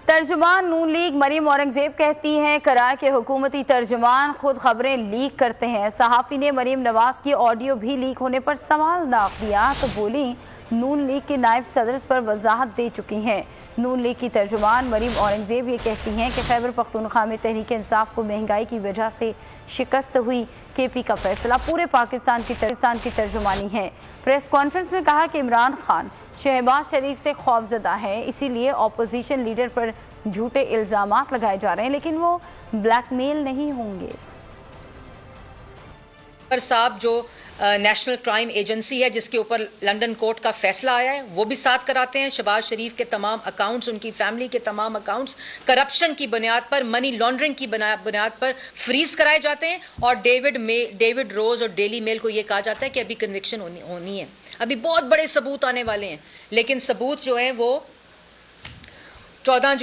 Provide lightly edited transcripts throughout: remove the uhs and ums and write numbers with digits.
तर्जुमान नून league Maryam Aurangzeb कहती हैं करार के हुकूमती तर्जुमान खुद खबरें लीक करते हैं। सहाफ़ी ने मरीम नवाज की ऑडियो भी लीक होने पर सवाल दाग दिया तो बोली नून लीग के नायब सदर इस पर वजाहत दे चुकी हैं। नून लीग की तर्जुमान मरीम औरंगजेब ये कहती हैं कि खैबर पख्तूनख्वा में तहरीक इंसाफ को महंगाई की वजह से शिकस्त हुई। KP का फैसला पूरे पाकिस्तान की तर्जुमानी है। प्रेस कॉन्फ्रेंस में कहा कि इमरान खान शहबाज शरीफ से खौफजदा है, इसीलिए अपोजिशन लीडर पर झूठे इल्जामात लगाए जा रहे हैं, लेकिन वो ब्लैकमेल नहीं होंगे। पर साहब जो नेशनल क्राइम एजेंसी है जिसके ऊपर लंदन कोर्ट का फैसला आया है वो भी साथ कराते हैं। शहबाज शरीफ के तमाम अकाउंट्स, उनकी फैमिली के तमाम अकाउंट्स करप्शन की बुनियाद पर, मनी लॉन्ड्रिंग की बुनियाद पर फ्रीज कराए जाते हैं। और डेविड रोज और डेली मेल को ये कहा जाता है कि अभी कन्विक्शन होनी है, अभी बहुत बड़े सबूत आने वाले हैं। लेकिन सबूत जो हैं वो 14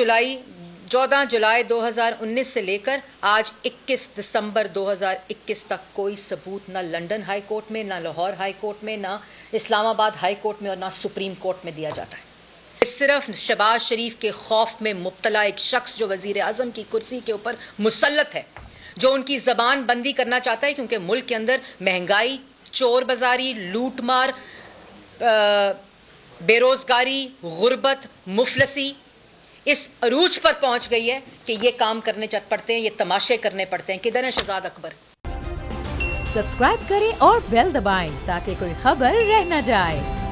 जुलाई 2019 से लेकर आज 21 दिसंबर 2021 तक कोई सबूत ना लंदन हाई कोर्ट में, ना लाहौर हाई कोर्ट में, ना इस्लामाबाद हाई कोर्ट में और ना सुप्रीम कोर्ट में दिया जाता है। सिर्फ शहबाज शरीफ के खौफ में मुब्तला एक शख्स जो वजीर आजम की कुर्सी के ऊपर मुसल्लत है, जो उनकी जबान बंदी करना चाहता है, क्योंकि मुल्क के अंदर महंगाई, चोर बाजारी, लूटमार, बेरोजगारी, गुर्बत, मुफलसी इस अरूज पर पहुंच गई है कि ये काम करने पड़ते हैं, ये तमाशे करने पड़ते हैं। किधर है शहजाद अकबर? सब्सक्राइब करें और बेल दबाएं ताकि कोई खबर रह न जाए।